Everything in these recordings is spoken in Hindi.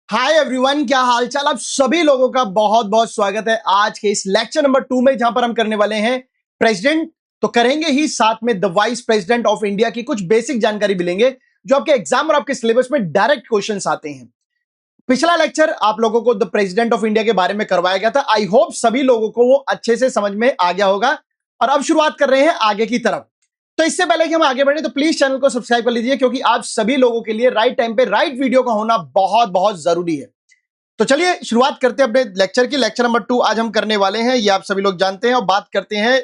हाय एवरीवन, क्या हालचाल। आप सभी लोगों का बहुत बहुत स्वागत है आज के इस लेक्चर नंबर 2 में, जहां पर हम करने वाले हैं प्रेसिडेंट तो करेंगे ही, साथ में the vice president of India की कुछ बेसिक जानकारी मिलेंगे जो आपके एग्जाम और आपके सिलेबस में डायरेक्ट क्वेश्चंस आते हैं। पिछला लेक्चर आप लोगों को द प्रेसिडेंट ऑफ इंडिया के बारे में करवाया गया था। आई होप सभी लोगों को वो अच्छे से समझ में आ गया होगा। और अब शुरुआत कर रहे हैं आगे की तरफ। तो इससे पहले कि हम आगे बढ़े तो प्लीज चैनल को सब्सक्राइब कर लीजिए, क्योंकि आप सभी लोगों के लिए राइट टाइम पे राइट वीडियो का होना बहुत बहुत जरूरी है। तो चलिए शुरुआत करते हैं अपने लेक्चर की। लेक्चर नंबर 2 आज हम करने वाले हैं, ये आप सभी लोग जानते हैं, और बात करते हैं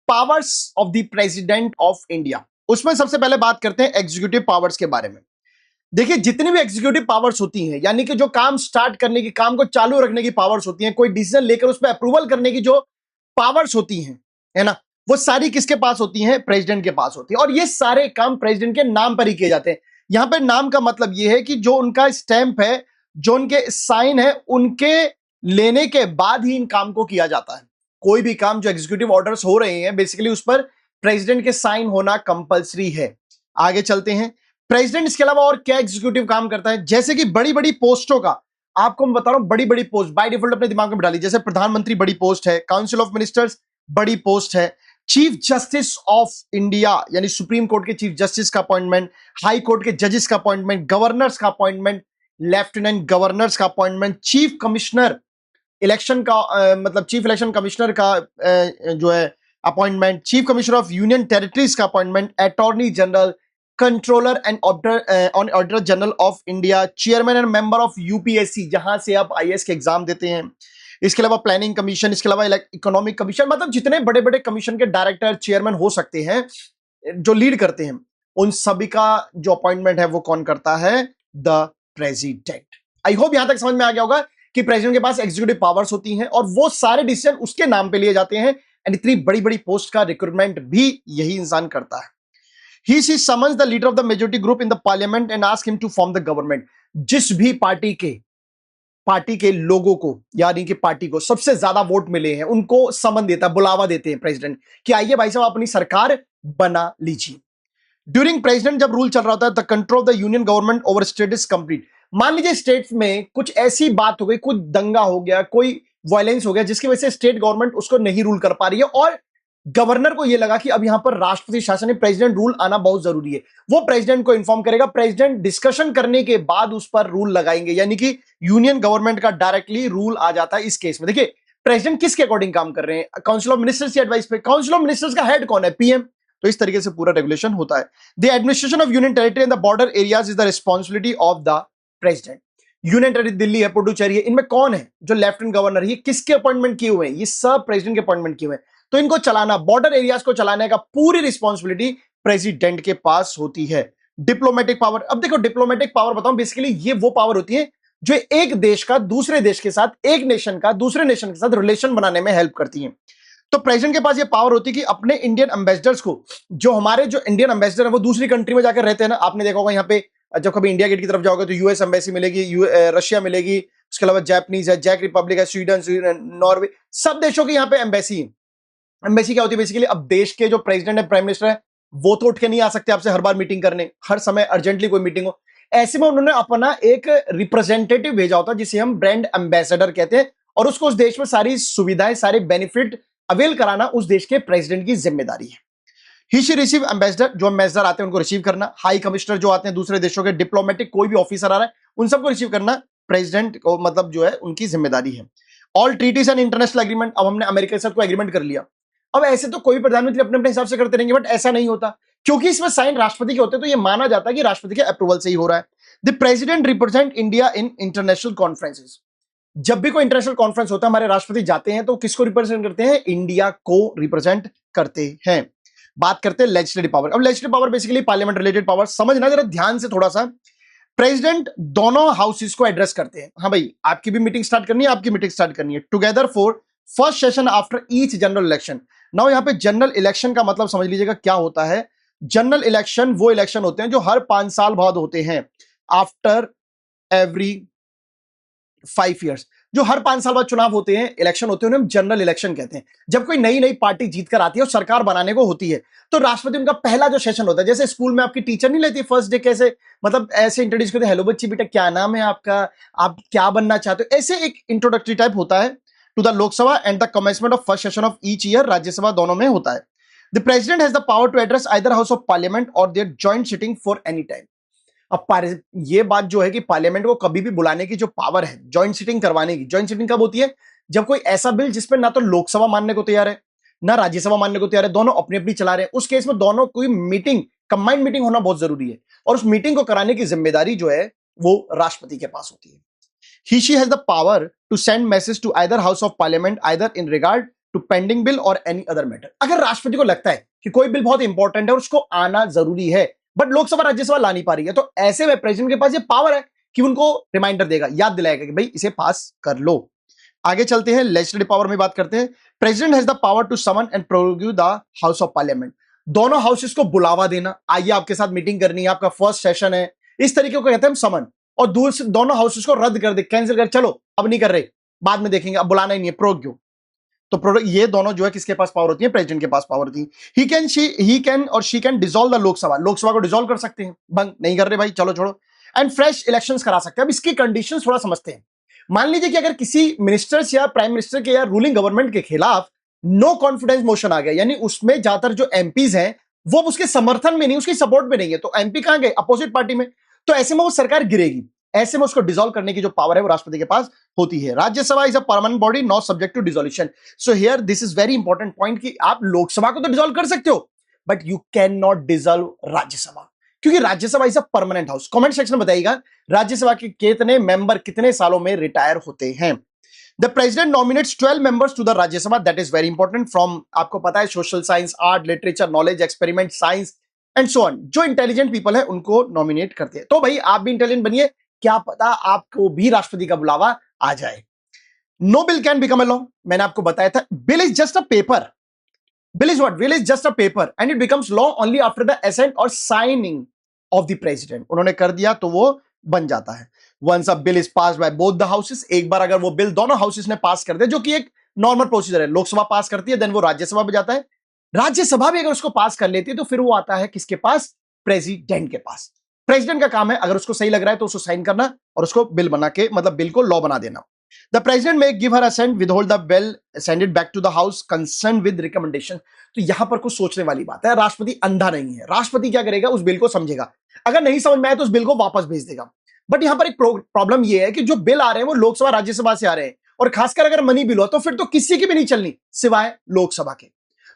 powers of the president of India. उसमें सबसे पहले बात करते हैं एग्जीक्यूटिव पावर्स के बारे में। देखिए, जितनी भी एग्जीक्यूटिव पावर्स होती हैं, यानी कि जो काम स्टार्ट करने की, काम को चालू रखने की पावर्स होती हैं, कोई डिसीजन लेकर उस पर अप्रूवल करने की जो पावर्स होती हैं, है ना, वो सारी किसके पास होती हैं? प्रेसिडेंट के पास होती है। और ये सारे काम प्रेसिडेंट के नाम पर ही किए जाते हैं। यहां पर नाम का मतलब ये है कि जो उनका स्टैंप है, जो उनके साइन है, उनके लेने के बाद ही इन काम को किया जाता है। कोई भी काम जो एग्जीक्यूटिव ऑर्डर्स हो रहे हैं, बेसिकली उस पर प्रेसिडेंट के साइन होना कंपलसरी है। आगे चलते हैं। प्रेसिडेंट इसके अलावा और क्या एग्जीक्यूटिव काम करता है? जैसे कि बड़ी बड़ी पोस्टों का आपको मैं बता रहा हूं, बड़ी बड़ी पोस्ट बाय डिफॉल्ट अपने दिमाग में बिठा ली। जैसे प्रधानमंत्री बड़ी पोस्ट है, काउंसिल ऑफ मिनिस्टर्स बड़ी पोस्ट है, चीफ जस्टिस ऑफ इंडिया यानी सुप्रीम कोर्ट के चीफ जस्टिस का अपॉइंटमेंट, हाई कोर्ट के जजेस का अपॉइंटमेंट, गवर्नर्स का अपॉइंटमेंट, लेफ्टिनेंट गवर्नर्स का अपॉइंटमेंट, चीफ कमिश्नर इलेक्शन का मतलब चीफ इलेक्शन कमिश्नर का जो है appointment, chief commissioner of union territories का appointment, attorney general, controller and auditor general of India, chairman and member of UPSC, जहां से आप आईएएस के एग्जाम देते हैं। इसके अलावा प्लानिंग कमीशन, इसके अलावा इकोनॉमिक कमीशन, मतलब जितने बड़े बड़े कमीशन के डायरेक्टर चेयरमैन हो सकते हैं, जो लीड करते हैं, उन सभी का जो अपॉइंटमेंट है वो कौन करता है? The president. आई होप यहां तक समझ में आ गया होगा कि प्रेसिडेंट के पास एग्जीक्यूटिव पावर्स होती हैं और वो सारे डिसीजन उसके नाम पे लिए जाते हैं। एंड इतनी बड़ी बड़ी पोस्ट का रिक्रूटमेंट भी यही इंसान करता है। He she summons the leader of the majority group in the parliament and ask him to form the government. जिस भी पार्टी के लोगों को, यानी कि पार्टी को सबसे ज्यादा वोट मिले हैं, उनको समन देता है, बुलावा देते हैं प्रेसिडेंट कि आइए भाई साहब अपनी सरकार बना लीजिए। ड्यूरिंग प्रेसिडेंट जब रूल चल रहा था, the control of the union government over state is complete. मान लीजिए स्टेट्स में कुछ ऐसी बात हो गई, कुछ दंगा हो गया, कोई वायलेंस हो गया, जिसकी वजह से स्टेट गवर्नमेंट उसको नहीं रूल कर पा रही है, और गवर्नर को यह लगा कि अब यहां पर राष्ट्रपति शासन में प्रेसिडेंट रूल आना बहुत जरूरी है। वो प्रेसिडेंट को इन्फॉर्म करेगा, प्रेसिडेंट डिस्कशन करने के बाद उस पर रूल लगाएंगे, यानी कि यूनियन गवर्नमेंट का डायरेक्टली रूल आ जाता है। इस केस में देखिए, प्रेसिडेंट किसके अकॉर्डिंग काम कर रहे हैं? काउंसिल ऑफ मिनिस्टर्स की एडवाइस पे। काउंसिल ऑफ मिनिस्टर्स का हेड कौन है? पीएम। तो इस तरीके से पूरा रेगुलेशन होता है। The administration of union territory and the border areas is the responsibility of the president. Union territory Delhi है, पुडुचेरी है, इनमें कौन है जो लेफ्टिनेंट गवर्नर है? ये किसके अपॉइंटमेंट किए हुए हैं? ये सब प्रेसिडेंट के अपॉइंटमेंट किए हुए हैं। तो इनको चलाना, बॉर्डर एरियाज को चलाने का पूरी रिस्पॉन्सिबिलिटी प्रेसिडेंट के पास होती है। डिप्लोमेटिक पावर, अब देखो डिप्लोमेटिक पावर बताऊं, बेसिकली ये वो पावर होती है जो एक देश का दूसरे देश के साथ, एक नेशन का दूसरे नेशन के साथ रिलेशन बनाने में हेल्प करती है। तो प्रेसिडेंट के पास ये पावर होती है कि अपने इंडियन एम्बेसडर्स को, जो हमारे जो इंडियन एम्बेसडर है वो दूसरी कंट्री में जाकर रहते हैं ना, आपने देखा होगा यहाँ पे जब कभी इंडिया गेट की तरफ जाओगे तो यूएस एम्बेसी मिलेगी, रशिया मिलेगी, उसके अलावा जापानीज है, जैक रिपब्लिक है, स्वीडन, नॉर्वे, सब देशों की यहाँ पे एम्बेसी है। एम्बेसी क्या होती है? बेसिकली अब देश के जो प्रेसिडेंट है, प्राइम मिनिस्टर है, वो तो उठ के नहीं आ सकते आपसे हर बार मीटिंग करने, हर समय अर्जेंटली कोई मीटिंग हो। ऐसे में उन्होंने अपना एक रिप्रेजेंटेटिव भेजा होता है, जिसे हम ब्रांड एम्बेसडर कहते हैं, और उसको उस देश में सारी सुविधाएं, सारे बेनिफिट अवेल कराना उस देश के प्रेसिडेंट की जिम्मेदारी है। ही शी रिसीव एम्बेसडर, जो एम्बेसडर आते हैं उनको रिसीव करना। हाई कमिश्नर जो आते हैं दूसरे देशों के, डिप्लोमेटिक कोई भी ऑफिसर आ रहा है, उन सबको रिसीव करना प्रेसिडेंट को, मतलब जो है उनकी जिम्मेदारी है। All treaties and international agreement, अब हमने अमेरिका के साथ कोई एग्रीमेंट कर लिया, अब ऐसे तो कोई प्रधानमंत्री अपने अपने हिसाब से करते रहेंगे, बट ऐसा नहीं होता, क्योंकि इसमें साइन राष्ट्रपति के होते हैं, तो यह माना जाता है कि राष्ट्रपति के अप्रूवल से ही हो रहा है। The president represent India in international conferences. जब भी कोई इंटरनेशनल कॉन्फ्रेंस होता है, हमारे राष्ट्रपति जाते हैं तो किसको रिप्रेजेंट करते हैं? इंडिया को रिप्रेजेंट करते हैं। बात करते हैं लेजिस्लेटिव पावर। अब legislative power basically parliament related power. समझना जरा ध्यान से थोड़ा सा। प्रेसिडेंट दोनों हाउसेस को एड्रेस करते हैं। हाँ भाई, आपकी भी मीटिंग स्टार्ट करनी है, आपकी मीटिंग स्टार्ट करनी है, together for first session after each general election. Now यहां पे जनरल इलेक्शन का मतलब समझ लीजिएगा क्या होता है। जनरल इलेक्शन वो इलेक्शन होते हैं जो हर 5 साल बाद होते हैं, आफ्टर एवरी 5 years। जो हर 5 साल बाद चुनाव होते हैं, इलेक्शन होते हैं, उन्हें हम जनरल इलेक्शन कहते हैं। जब कोई नई नई पार्टी जीत कर आती है और सरकार बनाने को होती है, तो राष्ट्रपति उनका पहला जो सेशन होता है, जैसे स्कूल में आपकी टीचर नहीं लेती फर्स्ट डे, कैसे मतलब ऐसे इंट्रोड्यूस करते, हेलो बच्ची बेटा क्या नाम है आपका, आप क्या बनना चाहते हो, ऐसे एक इंट्रोडक्टरी टाइप होता है to the Lok Sabha and the commencement of first session of each year. Rajya Sabha दोनों में होता है। The president has the power to address either house of parliament और their joint sitting for any time. अब ये बात जो है कि पार्लियामेंट को कभी भी बुलाने की जो पावर है, जॉइंट सिटिंग करवाने की, जॉइंट सिटिंग कब होती है, जब कोई ऐसा बिल जिसमें ना तो लोकसभा मानने को तैयार है ना राज्यसभा मानने को तैयार है, दोनों अपनी अपनी चला रहे हैं। उस केस में दोनों कोई मीटिंग, कंबाइंड मीटिंग होना बहुत जरूरी है, और उस मीटिंग को कराने की जिम्मेदारी जो है वो राष्ट्रपति के पास होती है। He she has the power to send message to either house of parliament either in regard to pending bill or any other matter। अगर राष्ट्रपति को लगता है कि कोई बिल बहुत इंपॉर्टेंट है और उसको आना जरूरी है, बट लोकसभा राज्यसभा ला नहीं पा रही है, तो ऐसे में प्रेसिडेंट के पास ये पावर है कि उनको रिमाइंडर देगा, याद दिलाएगा कि भाई इसे पास कर लो। आगे चलते हैं, लेजिस्लेटिव पावर में बात करते हैं। President has the power to summon and prorogue the house of parliament. दोनों हाउसेस को बुलावा देना, आइए आपके साथ मीटिंग करनी है, आपका फर्स्ट सेशन है, इस तरीके को कहते हैं हम समन। और दोनों हाउसेस को रद्द कर दे, कैंसिल कर, चलो अब नहीं कर रहे, बाद में देखेंगे, अब बुलाना ही नहीं है, प्रोग्यू। तो ये दोनों जो है किसके पास पावर होती है, प्रेसिडेंट के पास पावर होती है। ही कैन और she can dissolve the Lok Sabha, Lok Sabha को डिसॉल्व कर सकते हैं, बंद नहीं कर रहे भाई, चलो छोड़ो, एंड फ्रेश इलेक्शंस करा सकते हैं। अब इसकी कंडीशंस थोड़ा समझते हैं। मान लीजिए कि अगर किसी मिनिस्टर्स या प्राइम मिनिस्टर के या रूलिंग गवर्नमेंट के खिलाफ नो कॉन्फिडेंस मोशन आ गया, यानी उसमें ज्यादातर जो एमपीज हैं वो उसके समर्थन में नहीं, उसकी सपोर्ट में नहीं है, तो एमपी कहां गए, अपोजिट पार्टी में, तो ऐसे में वो सरकार गिरेगी। ऐसे में उसको डिसॉल्व करने की जो पावर है वो राष्ट्रपति के पास होती है। Rajya Sabha is a permanent body not subject to dissolution. So here this is very important point कि आप लोकसभा को तो डिसॉल्व कर सकते हो, but you can not dissolve Rajya Sabha, क्योंकि Rajya Sabha is a permanent house. Comment section में बताइएगा राज्यसभा के कितने मेंबर कितने सालों में रिटायर होते हैं। The president nominates 12 members to the Rajya Sabha, that is very important, from आपको पता है social science, art, literature, knowledge, experiment, science and so on. जो इंटेलिजेंट पीपल है उनको नॉमिनेट करते हैं। तो भाई आप भी इंटेलिजेंट बनिए, क्या पता आपको भी राष्ट्रपति का बुलावा आ जाए। No bill can become a law, मैंने आपको बताया था, bill is just a paper. Bill is what, bill is just a paper and it becomes law only after the assent और साइनिंग ऑफ द प्रेसिडेंट। उन्होंने कर दिया तो वो बन जाता है। Once a bill is pass by both the houses, एक बार अगर वो बिल दोनों हाउसेस ने पास कर दिया, जो कि एक नॉर्मल प्रोसीजर है, लोकसभा पास करती है, देन वो राज्यसभा में जाता है, राज्यसभा भी अगर उसको पास कर लेती है तो फिर वो आता है किसके पास, प्रेसिडेंट के पास। प्रेसिडेंट का काम है अगर उसको सही लग रहा है तो उसको साइन करना और उसको बिल बना के, मतलब बिल को लॉ बना देना। The president may give her assent, withhold the bill, send it back to the house concern with recommendation. तो यहां पर कुछ सोचने वाली बात है, राष्ट्रपति अंधा नहीं है। राष्ट्रपति क्या करेगा, उस बिल को समझेगा, अगर नहीं समझ में आए तो उस बिल को वापस भेज देगा। बट यहां पर एक प्रॉब्लम यह है कि जो बिल आ रहे हैं वो लोकसभा राज्यसभा से आ रहे हैं, और खासकर अगर मनी बिल हो तो फिर तो किसी की भी नहीं चलनी सिवाय लोकसभा के।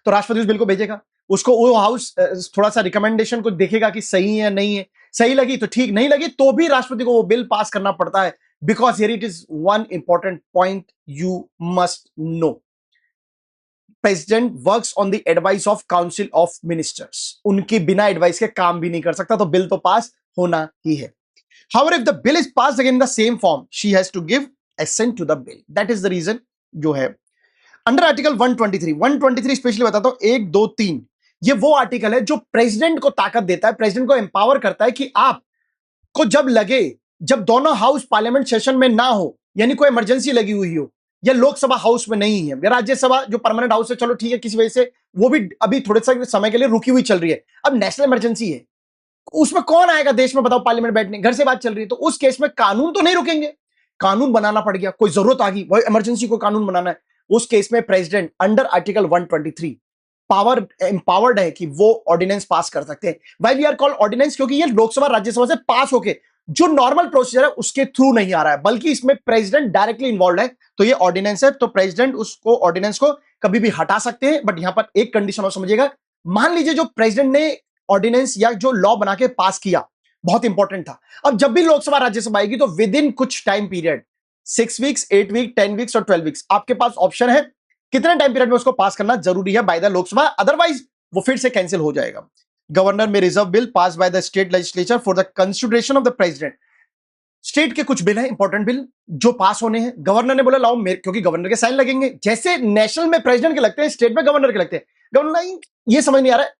तो राष्ट्रपति उस बिल को भेजेगा, उसको वो हाउस थोड़ा सा रिकमेंडेशन को देखेगा कि सही है नहीं है, सही लगी तो ठीक, नहीं लगी तो भी राष्ट्रपति को वो बिल पास करना पड़ता है। Because here it is one important point you must know, president works on the advice of council of ministers. उनके बिना एडवाइस के काम भी नहीं कर सकता, तो बिल तो पास होना ही है। However, if the bill is passed again in the same form, she has to give assent to the bill. That is the reason जो है अंडर आर्टिकल 123 स्पेशली बताता हूं, 1, 2, 3 ये वो आर्टिकल है जो प्रेसिडेंट को ताकत देता है, प्रेसिडेंट को एम्पावर करता है कि आपको जब लगे, जब दोनों हाउस पार्लियामेंट सेशन में ना हो, यानी कोई इमरजेंसी लगी हुई हो, या लोकसभा हाउस में नहीं है, राज्यसभा जो परमानेंट हाउस है चलो ठीक है किसी वजह से वो भी अभी थोड़े से समय के लिए रुकी हुई चल रही है, अब नेशनल इमरजेंसी है, उसमें कौन आएगा देश में बताओ पार्लियामेंट बैठने, घर से बात चल रही है, तो उस केस में कानून तो नहीं रुकेंगे, कानून बनाना पड़ गया, कोई जरूरत आ गई, वही इमरजेंसी को कानून बनाना है, उस केस में president under article 123 power empowered है कि वो ऑर्डिनेंस पास कर सकते हैं। Why we are called ordinance, क्योंकि ये लोकसभा राज्यसभा से पास होके जो नॉर्मल प्रोसीजर है उसके थ्रू नहीं आ रहा है, बल्कि इसमें प्रेसिडेंट डायरेक्टली इन्वॉल्व है, तो ये ऑर्डिनेंस है। तो प्रेसिडेंट उसको ऑर्डिनेंस को कभी भी हटा सकते हैं, बट यहां पर एक कंडीशन और समझिएगा, मान लीजिए जो प्रेसिडेंट ने ऑर्डिनेंस या जो लॉ बना के पास किया बहुत इंपॉर्टेंट था, अब जब भी लोकसभा राज्यसभा आएगी तो विद इन कुछ time period 6 weeks, 8 week, 10 weeks और 12 वीक्स आपके पास ऑप्शन है कितने टाइम पीरियड में उसको पास करना जरूरी है बाय द लोकसभा, अदरवाइज वो फिर से कैंसिल हो जाएगा। गवर्नर में reserve bill pass by the state legislature for the consideration of the president. State के कुछ बिल है, इंपॉर्टेंट बिल जो पास होने हैं, गवर्नर ने बोला लाओ क्योंकि गवर्नर के साइन लगेंगे, जैसे नेशनल में प्रेसिडेंट के लगते हैं स्टेट में गवर्नर के लगते हैं। गवर्नर ये समझ नहीं आ रहा है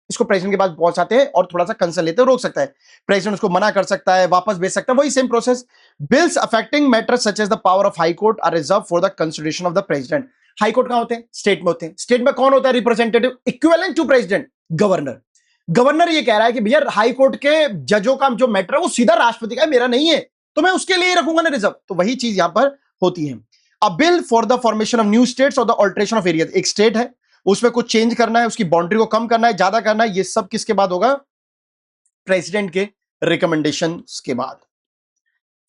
इसको प्रेसिडेंट के पास पहुंचाते हैं और थोड़ा सा कंसर्न लेते हैं, रोक सकता है प्रेसिडेंट, उसको मना कर सकता है, वापस भेज सकता है, वही same process. Bills affecting matters such as the power of high court are reserve for the consideration of the president. High court कहां होते हैं? स्टेट में होते हैं। स्टेट में कौन होता है representative? Equivalent to president, governor. Governor ये कह रहा है कि भैया हाई कोर्ट के जजों का जो मैटर है वो सीधा राष्ट्रपति का है, मेरा नहीं है, तो मैं उसके लिए रखूंगा ना रिजर्व। तो वही चीज यहां पर होती है। अ bill for the formation of new states और द ऑल्टरेशन ऑफ एरिया, एक स्टेट है उसमें कुछ चेंज करना है, उसकी बाउंड्री को कम करना है, ज्यादा करना है, ये सब किसके बाद होगा? प्रेसिडेंट के रिकमेंडेशन के बाद।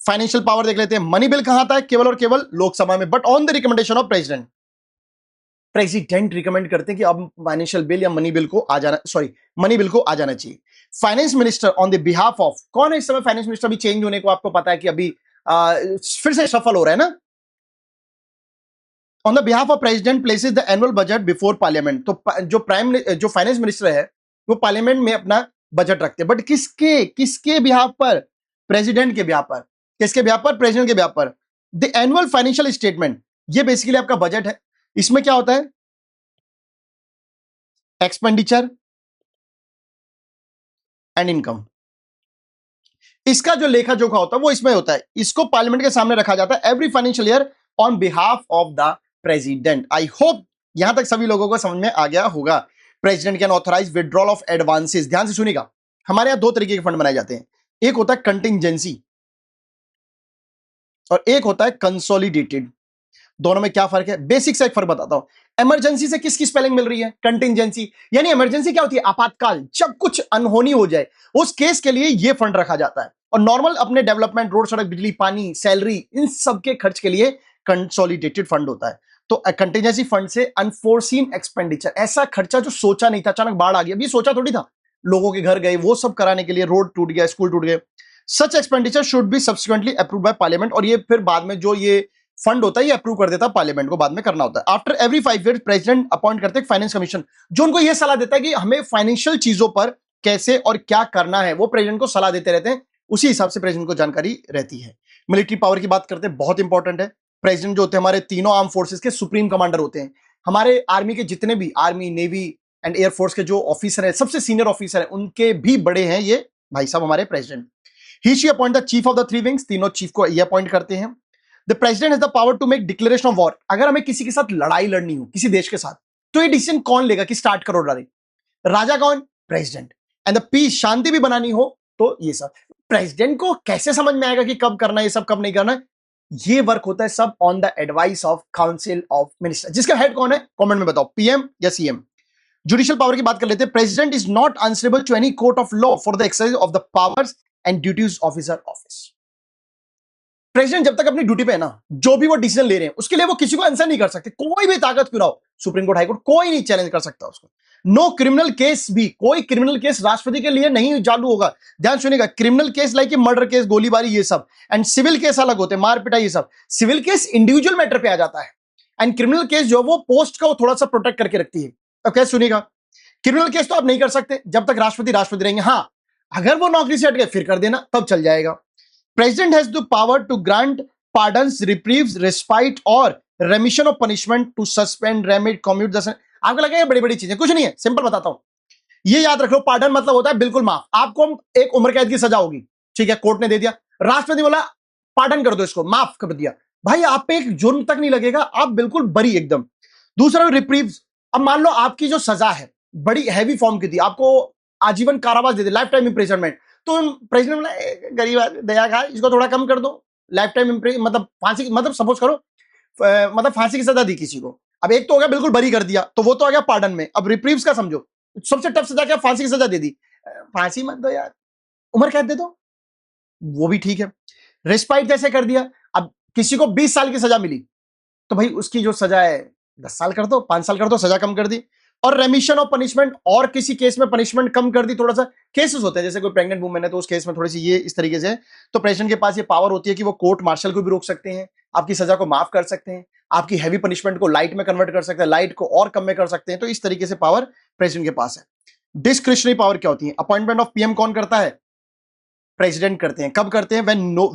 फाइनेंशियल पावर देख लेते हैं। मनी बिल कहां आता है? केवल और केवल लोकसभा में, but on the recommendation of president. President recommend करते हैं कि अब फाइनेंशियल बिल या मनी बिल को आ जाना, सॉरी मनी बिल को आ जाना चाहिए। Finance minister on the behalf of, कौन है इस समय फाइनेंस मिनिस्टर? भी चेंज होने को आपको पता है कि अभी फिर से सफल हो रहा है ना। On the behalf of president places the annual budget before parliament, तो जो फाइनेंस मिनिस्टर है वो पार्लियामेंट में अपना बजट रखते हैं, बट किसके किसके बिहाफ पर? प्रेसिडेंट के बिहाफ पर। किसके बिहाफ पर? प्रेसिडेंट के बिहाफ पर। द एनुअल फाइनेंशियल स्टेटमेंट, ये बेसिकली आपका बजट है। इसमें क्या होता है? एक्सपेंडिचर एंड इनकम, इसका जो लेखा जोखा होता है वो इसमें होता है। इसको पार्लियामेंट के सामने रखा जाता है every financial year on behalf of the president. I hope यहां तक सभी लोगों को समझ में आ गया होगा। President can authorise withdrawal of advances. ध्यान से सुनिएगा, हमारे यहां दो तरीके के फंड बनाए जाते हैं, एक होता है कंटिंजेंसी और एक होता है कंसोलिडेटेड। दोनों में क्या फर्क है? बेसिक सा एक फर्क बताता हूं। इमरजेंसी से किसकी स्पेलिंग मिल रही है? कंटिंजेंसी। यानी इमरजेंसी क्या होती है? आपातकाल, जब कुछ अनहोनी हो जाए उस केस के लिए यह फंड रखा जाता है। और नॉर्मल अपने डेवलपमेंट, रोड, सड़क, बिजली, पानी, सैलरी, इन सब के खर्च के लिए कंसोलिडेटेड फंड होता है। तो कंटिंजेंसी फंड से अनफोर्सीन एक्सपेंडिचर, ऐसा खर्चा जो सोचा नहीं था, अचानक बाढ़ आ गई, अभी सोचा थोड़ी था, लोगों के घर गए, वो सब कराने के लिए, रोड टूट गया, स्कूल टूट गए, such expenditure should be subsequently approved by parliament. और ये फिर बाद में जो ये फंड होता है ये अप्रूव कर देता है पार्लियामेंट को, बाद में करना होता है। After every 5 years president appoint करते हैं फाइनेंस कमीशन, जो उनको ये सलाह देता है कि हमें फाइनेंशियल चीजों पर कैसे और क्या करना है, वो प्रेसिडेंट को सलाह देते रहते हैं, उसी हिसाब से प्रेसिडेंट को जानकारी रहती है। मिलिट्री पावर की बात करते हैं, बहुत इंपॉर्टेंट है। प्रेसिडेंट जो होते हैं हमारे तीनों आर्म फोर्सेस के सुप्रीम कमांडर होते हैं। हमारे आर्मी के जितने भी, आर्मी, नेवी एंड एयरफोर्स के जो ऑफिसर है, सबसे सीनियर ऑफिसर है, उनके भी बड़े हैं ये भाई साहब हमारे president. He she appoint the chief of the 3 wings, तीनों चीफ को ये अपॉइंट करते हैं। The president has the power to make declaration of war. अगर हमें किसी के साथ लड़ाई लड़नी हो, किसी देश के साथ, तो ये डिसीजन कौन लेगा कि स्टार्ट करो लड़ाई? राजा कौन? प्रेसिडेंट। एंड द पीस, शांति भी बनानी हो तो ये सब प्रेसिडेंट को कैसे समझ में आएगा कि कब करना है ये सब, कब नहीं करना है? ये वर्क होता है सब on the advice of council of minister. जिसका हेड कौन है कमेंट में बताओ, पीएम या सीएम? जुडिशियल पावर की बात कर लेते हैं। President is not answerable to any court of law for the exercise of the powers and duties officer office. President जब तक अपनी ड्यूटी पे है ना, जो भी वो डिसीजन ले रहे हैं उसके लिए वो किसी को आंसर नहीं कर सकते, कोई भी ताकत क्यों ना हो, सुप्रीम कोर्ट, हाई कोर्ट, कोई नहीं चैलेंज कर सकता उसको। नो क्रिमिनल केस भी, कोई क्रिमिनल केस राष्ट्रपति के लिए नहीं चालू होगा। ध्यान सुनिएगा, criminal case like murder case, गोलीबारी, ये सब, एंड सिविल केस अलग होते हैं, मार पिटाई, ये सब। सिविल केस इंडिविजुअल मैटर पे आ जाता है, एंड क्रिमिनल केस जो वो पोस्ट का वो थोड़ा सा प्रोटेक्ट करके रखती है। अब कैसे सुनिएगा, क्रिमिनल केस तो आप नहीं कर सकते जब तक राष्ट्रपति रहेंगे। हाँ, अगर वो नौकरी से हट गए फिर कर देना, तब चल जाएगा। President has the power to grant pardons, reprieves, respite और remission of punishment to suspend, remit, commute the sentence। आपको लगेगा बड़ी बड़ी चीजें, कुछ नहीं है, सिंपल बताता हूं। ये याद रख लो, पार्डन मतलब होता है बिल्कुल माफ। आपको एक उम्र कैद की सजा होगी, ठीक है, कोर्ट ने दे दिया, राष्ट्रपति बोला पार्डन कर दो इसको, माफ कर दिया, भाई आप पे एक जुर्म तक नहीं लगेगा, आप बिल्कुल बरी एकदम। दूसरा रिप्रीव्स, अब मान लो आपकी जो सजा है बड़ी हैवी फॉर्म की थी, आपको आजीवन कारावास दे दे, लाइफ टाइम इंप्रिजनमेंट, तो प्रेसिडेंट बोला गरीब दया खा, इसको थोड़ा कम कर दो, लाइफ टाइम मतलब फांसी, मतलब सपोज करो मतलब फांसी की सजा दी किसी को, अब एक तो हो गया बिल्कुल बरी कर दिया, तो वो तो आ गया पार्डन में। अब रिप्रीव्स का समझो, सबसे टफ सजा क्या? फांसी की सजा दे दी, फांसी मत दो यार, उम्र कैद दे दो, वो भी ठीक है। रेस्पाइट जैसे कर दिया, अब किसी को 20 साल की सजा मिली, तो भाई उसकी जो सजा है 10 साल कर दो, 5 साल कर दो, सजा कम कर दी। और रेमिशन ऑफ पनिशमेंट, और किसी केस में पनिशमेंट कम कर दी, थोड़ा सा केसेस होते हैं जैसे कोई प्रेग्नेंट वुमेन है तो उस केस में थोड़ी सी ये इस तरीके से। तो प्रेसिडेंट के पास ये पावर होती है कि वो कोर्ट मार्शल को भी रोक सकते हैं, आपकी सजा को माफ कर सकते हैं, आपकी हैवी पनिशमेंट को लाइट में कन्वर्ट कर सकते हैं, लाइट को और कम में कर सकते हैं। तो इस तरीके से पावर प्रेसिडेंट के पास है। डिस्क्रिशनरी पावर क्या होती है? अपॉइंटमेंट ऑफ पीएम कौन करता है? प्रेसिडेंट करते हैं। कब करते हैं?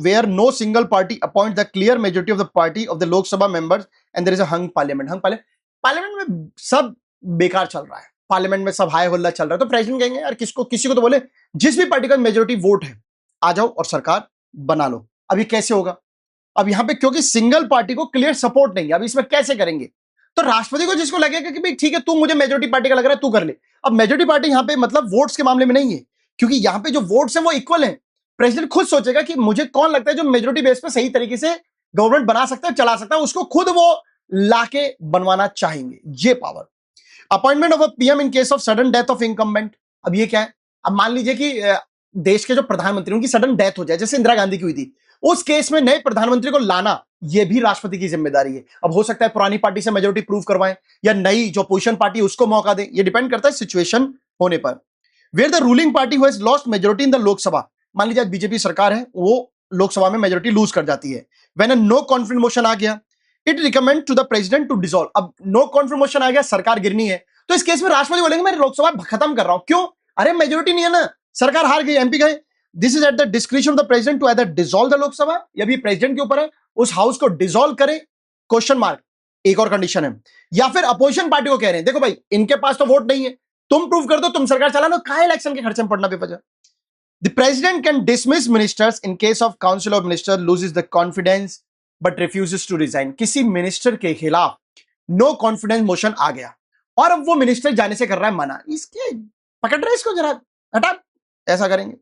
Where no single party appoint the clear majority of the party of the Lok Sabha members and there is a hung parliament. Hung parliament में सब बेकार चल रहा है, पार्लियामेंट में सब हाय हुल्ला चल रहा है, तो प्रेसिडेंट कहेंगे यार किसको, किसी को तो बोले जिस भी पार्टी का मेजोरिटी वोट है आ जाओ और सरकार बना लो। अभी कैसे होगा? अब यहां पे क्योंकि सिंगल पार्टी को क्लियर सपोर्ट नहीं है, अब इसमें कैसे करेंगे? तो राष्ट्रपति को जिसको लगेगा कि भाई ठीक है तू मुझे मेजोरिटी पार्टी का लग रहा है तू कर ले। अब मेजोरिटी पार्टी यहां पे मतलब वोट्स के मामले में नहीं है, क्योंकि यहां पे जो वोट्स हैं वो इक्वल हैं। प्रेसिडेंट खुद सोचेगा कि मुझे कौन लगता है जो मेजोरिटी बेस पे सही तरीके से गवर्नमेंट बना सकता है, चला सकता है, उसको खुद वो लाके बनवाना चाहेंगे, ये power. Appointment of a PM in case of sudden death of incumbent. अब ये क्या है? अब मान लीजिए कि देश के जो प्रधानमंत्री उनकी सडन डेथ हो जाए, जैसे इंदिरा गांधी की हुई थी, उस केस में नए प्रधानमंत्री को लाना यह भी राष्ट्रपति की जिम्मेदारी है। अब हो सकता है पुरानी पार्टी से मेजोरिटी प्रूव करवाएं या नई जो अपोजिशन पार्टी उसको मौका दें, यह डिपेंड करता है सिचुएशन होने पर। Where the ruling party who has lost majority in the Lok Sabha, मान लीजिए बीजेपी सरकार है, वो लोकसभा में मेजोरिटी लूज कर जाती है। When a no confidence motion आ गया, it recommend to the president to dissolve. अब नो कॉन्फिडेंस मोशन आ गया, सरकार गिरनी है, तो इस केस में राष्ट्रपति बोलेंगे मैं लोकसभा खत्म कर रहा हूं। क्यों? अरे मेजोरिटी नहीं है ना, सरकार हार गई, एमपी गए। This is at the description of the president to either dissolve the Lok Sabha, या भी प्रेसिडेंट के ऊपर है उस हाउस को डिसॉल्व करे, क्वेश्चन मार्क। एक और कंडीशन है, या फिर अपोजिशन पार्टी को कह रहे हैं देखो भाई इनके पास तो वोट नहीं है, तुम प्रूव कर दो, तुम सरकार चला लो, कहां इलेक्शन के खर्चे में पड़ना बेवजह। The president can dismiss ministers in case of council of minister loses the confidence but refuses to resign. किसी मिनिस्टर के खिलाफ नो कॉन्फिडेंस मोशन आ गया और अब वो मिनिस्टर जाने से कर रहा है मना, इसके पकड़ रहे इसको, जरा हटा, ऐसा करेंगे।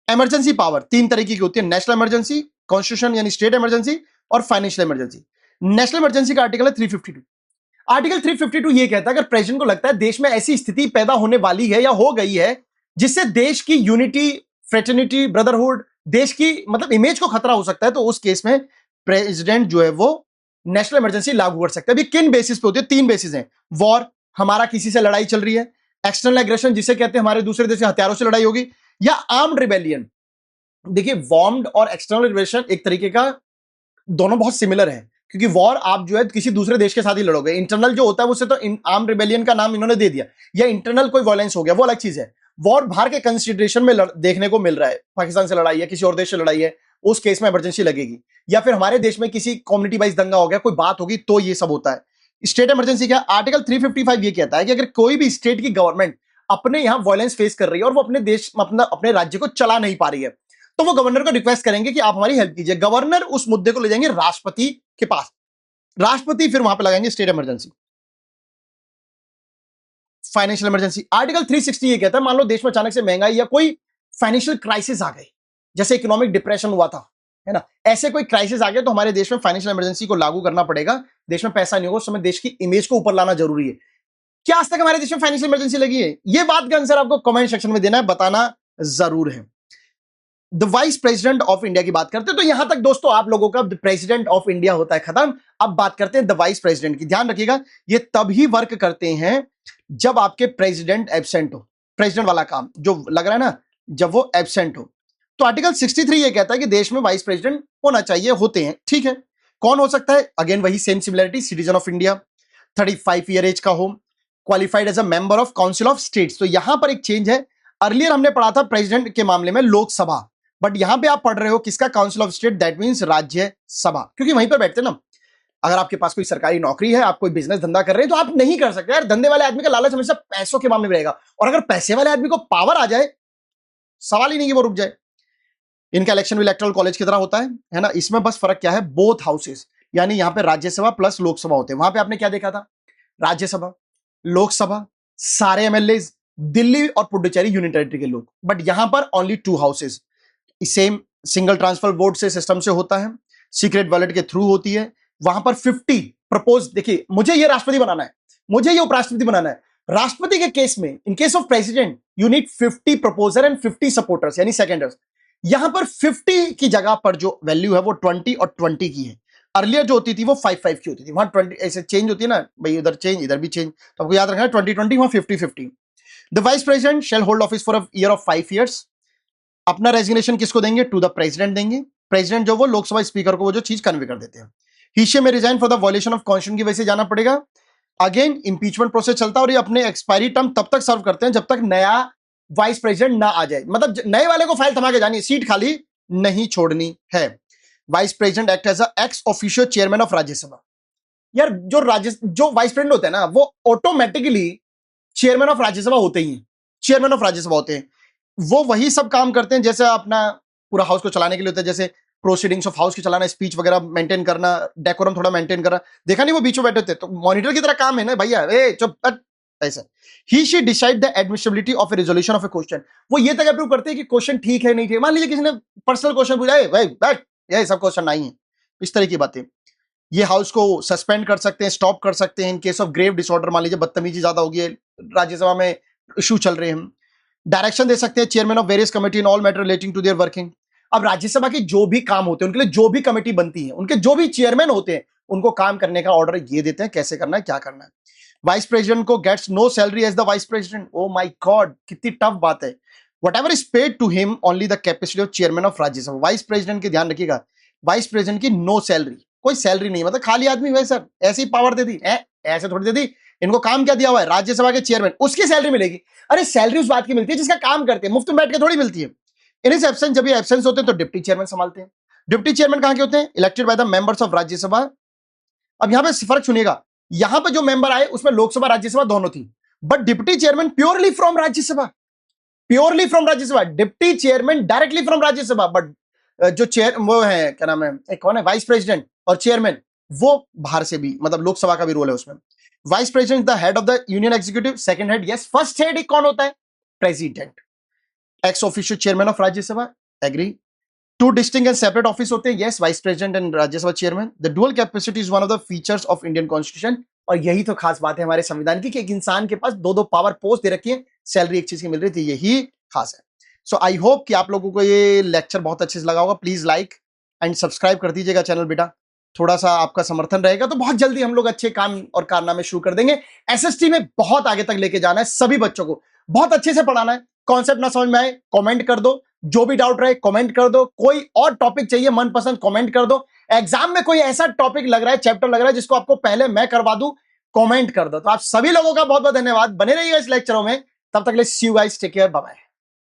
इमरजेंसी पावर तीन तरीके की होती है, नेशनल इमरजेंसी, कॉन्स्टिट्यूशन यानी स्टेट इमरजेंसी, और फाइनेंशियल इमरजेंसी। नेशनल इमरजेंसी का आर्टिकल है 352। आर्टिकल 352 ये कहता है अगर प्रेसिडेंट को लगता है देश में ऐसी स्थिति पैदा होने वाली है या हो गई है जिससे देश की यूनिटी, फ्रेटर्निटी, ब्रदरहुड, देश की मतलब इमेज को खतरा हो सकता है, तो उस केस में प्रेसिडेंट जो है वो नेशनल इमरजेंसी लागू कर सकता है। अभी किन बेसिस पे होती है? तीन बेसिस हैं। वॉर, हमारा किसी से लड़ाई चल रही है, एक्सटर्नल एग्रेशन जिसे कहते हैं हमारे दूसरे देश के हथियारों से लड़ाई होगी, या आर्म्ड रिबेलियन। देखिए वॉर्म्ड और एक्सटर्नल रिबेलियन एक तरीके का दोनों बहुत सिमिलर है, क्योंकि वॉर आप जो है किसी दूसरे देश के साथ ही लड़ोगे, इंटरनल जो होता है उससे तो आर्म्ड रिबेलियन का नाम इन्होंने दे दिया, या इंटरनल कोई वॉयलेंस हो गया वो अलग चीज है। वॉर बाहर के कंसिडरेशन में देखने को मिल रहा है, पाकिस्तान से लड़ाई है, किसी और देश से लड़ाई है, उस केस में इमरजेंसी लगेगी, या फिर हमारे देश में किसी कम्युनिटी वाइज दंगा हो गया, कोई बात होगी, तो ये सब होता है। स्टेट इमरजेंसी क्या? आर्टिकल 355 ये कहता है कि अगर कोई भी स्टेट की गवर्नमेंट अपने यहां वायलेंस फेस कर रही है और वो अपने देश अपने राज्य को चला नहीं पा रही है, तो वो गवर्नर को रिक्वेस्ट करेंगे कि आप हमारी हेल्प कीजिए। गवर्नर उस मुद्दे को ले जाएंगे राष्ट्रपति के पास, राष्ट्रपति फिर वहां पे लगाएंगे state emergency. Financial emergency article 360 ये कहता है मान लो देश में अचानक से महंगाई या कोई फाइनेंशियल क्राइसिस आ गई, जैसे इकोनॉमिक डिप्रेशन हुआ था, है ना, ऐसे कोई क्राइसिस आ गया तो हमारे देश में फाइनेंशियल इमरजेंसी को लागू करना पड़ेगा। देश में पैसा नहीं होगा उस समय, देश की इमेज को ऊपर लाना जरूरी है। क्या आज तक हमारे देश में फाइनेंशियल इमरजेंसी लगी है? ये बात का आंसर आपको कमेंट सेक्शन में देना है, बताना जरूर है। The vice president of India की बात करते हैं, तो यहां तक दोस्तों आप लोगों का प्रेसिडेंट ऑफ इंडिया होता है खत्म। अब बात करते हैं द वाइस प्रेसिडेंट की। ध्यान रखिएगा ये तभी वर्क करते हैं जब आपके प्रेसिडेंट एब्सेंट हो। प्रेसिडेंट वाला काम जो लग रहा है ना, जब वो एब्सेंट हो। तो आर्टिकल 63 ये कहता है कि देश में वाइस प्रेसिडेंट होना चाहिए, होते हैं, ठीक है। कौन हो सकता है? अगेन वही same similarity, citizen of India, 35 year age का हो, qualified as a member of council of states. तो यहां पर एक चेंज है, अर्लियर हमने पढ़ा था प्रेसिडेंट के मामले में लोकसभा, बट यहां पे आप पढ़ रहे हो किसका? Council of state, that means Rajya Sabha, क्योंकि वहीं पर बैठते ना। अगर आपके पास कोई सरकारी नौकरी है, आप कोई बिजनेस धंधा कर रहे हैं, तो आप नहीं कर सकते यार। धंधे वाले आदमी का लालच हमेशा पैसों के मामले में रहेगा, और अगर पैसे वाले आदमी को पावर आ जाए, सवाल ही नहीं कि वो रुक जाए। इनका इलेक्शन भी इलेक्टोरल कॉलेज की तरह होता है ना। इसमें बस फर्क क्या है? बोथ हाउसेस, यानी यहां पे राज्यसभा प्लस लोकसभा होते हैं। वहां पे आपने क्या देखा था? राज्यसभा, लोकसभा, सारे एमएलए, दिल्ली और पुडुचेरी यूनियन टेरिटरी के लोग, बट यहां पर only 2 houses. Same single transfer vote से सिस्टम से होता है, सीक्रेट बैलेट के थ्रू होती है। वहां पर 50 प्रपोज, देखिए मुझे ये राष्ट्रपति बनाना है, मुझे ये उपराष्ट्रपति बनाना है। राष्ट्रपति के केस में, इन case of president, you need 50 proposer and 50 supporters यानी सेकेंडर्स। यहां पर 50 की जगह पर जो वैल्यू है वो 20 और 20 की है। अर्लियर जो होती थी वो 5-5 की होती थी, वहां 20 ऐसे चेंज होती है ना भाई, उधर चेंज इधर भी चेंज, तो आपको याद रखना 20-20, वहां 50-50। The vice president shell hold office for a year of 5 years. अपना रेजिग्नेशन किसको देंगे? टू द प्रेसिडेंट देंगे। प्रेसिडेंट जो वो लोकसभा स्पीकर को वो जो चीज कन्वे कर देते हैं। ही में resign for the violation of constitution की वजह से जाना पड़ेगा। अगेन इंपीचमेंट प्रोसेस चलता है और ये अपने एक्सपायरी टर्म तब तक सर्व करते हैं जब तक नया वाइस प्रेसिडेंट ना आ जाए, मतलब नए वाले को फाइल थमा के जानी, सीट खाली नहीं छोड़नी है। Vice president act as ex officio chairman of Rajya Sabha. यार जो वाइस प्रेसिडेंट होते हैं ना, वो ऑटोमेटिकली चेयरमैन ऑफ राज्यसभा होते ही हैं, चेयरमैन ऑफ राज्यसभा होते हैं। वो वही सब काम करते हैं जैसे अपना पूरा हाउस को चलाने के लिए होता है, जैसे प्रोसीडिंग्स ऑफ हाउस की चलाना, स्पीच वगैरह मेंटेन करना, डेकोरम थोड़ा मेंटेन करना। देखा नहीं वो बीच में बैठे थे, तो मॉनिटर की तरह काम है ना भैया, ए चुप हट, ऐसा। He she decide the admissibility of a resolution of a question. वो ये तक अप्रूव करते हैं कि क्वेश्चन ठीक है नहीं ठीक है। मान लीजिए किसी ने पर्सनल क्वेश्चन पूछा, ए भाई बैठ, ये सब क्वेश्चन नहीं है, इस तरह की बातें। ये हाउस को सस्पेंड कर सकते हैं, स्टॉप कर सकते हैं in case of grave disorder. मान लीजिए बदतमीजी ज्यादा होगी है, राज्यसभा में इशू चल रहे हैं। डायरेक्शन दे सकते हैं chairman of various committee in all matter relating to their working. अब राज्यसभा की जो भी काम होते हैं, उनके लिए जो भी कमेटी बनती है, उनके जो भी चेयरमैन होते हैं, उनको काम करने का ऑर्डर ये देते हैं कैसे करना है, क्या करना है। वाइस प्रेसिडेंट को gets no salary as the vice president. Oh my god, कितनी टफ बात है। Whatever is paid to him only the capacity of chairman of Rajya Sabha. Vice president की ध्यान रखिएगा, वाइस प्रेसिडेंट की नो सैलरी, कोई सैलरी नहीं, मतलब खाली आदमी हुए सर, ऐसी पावर दे दी, ऐसे थोड़ी दे दी। इनको काम क्या दिया हुआ है, राज्यसभा के चेयरमैन, उसकी सैलरी मिलेगी। अरे सैलरी उस बात की मिलती है जिसका काम करते हैं, मुफ्त में बैठ के थोड़ी मिलती है। इन इस एब्सेंस, जब ये एब्सेंस होते हैं तो डिप्टी चेयरमैन संभालते हैं। डिप्टी चेयरमैन कहां के होते हैं, elected by the members of Rajya Sabha. अब यहां पे फर्क सुनिएगा, यहां पे जो मेंबर आए उसमें लोकसभा राज्यसभा दोनों थी, but deputy chairman purely from Rajya Sabha, purely from Rajya Sabha. Deputy chairman directly from Rajya Sabha, but जो चेयर वो है, क्या नाम है, कौन है, वाइस प्रेसिडेंट और चेयरमैन, वो बाहर से भी, मतलब लोकसभा का भी रोल है उसमें। Vice president the head of the union executive, second head, yes. First head कौन होता है, president, ex officio chairman of Rajya Sabha, agree. Two distinct and separate office होते हैं, yes, vice president and Rajya Sabha chairman. The dual capacity is one of the features of Indian constitution. और यही तो खास बात है हमारे संविधान की कि एक इंसान के पास दो दो पावर पोस्ट दे रखी है, सैलरी एक चीज की मिल रही थी, यही खास है। सो आई होप कि आप लोगों को ये लेक्चर बहुत अच्छे से लगा होगा। प्लीज लाइक एंड सब्सक्राइब कर दीजिएगा चैनल बेटा, थोड़ा सा आपका समर्थन रहेगा तो बहुत जल्दी हम लोग अच्छे काम और कारनामे शुरू कर देंगे। एसएसटी में बहुत आगे तक लेके जाना है, सभी बच्चों को बहुत अच्छे से पढ़ाना है। कॉन्सेप्ट ना समझ में आए कमेंट कर दो, जो भी डाउट रहे कमेंट कर दो, कोई और टॉपिक चाहिए मनपसंद कमेंट कर दो। एग्जाम में कोई ऐसा टॉपिक लग रहा है, चैप्टर लग रहा है जिसको आपको पहले मैं करवा दूं, कमेंट कर दो। तो आप सभी लोगों का बहुत बहुत धन्यवाद, बने रहिएगा इस लेक्चरों में। तब तक ले see you guys, take care, bye bye.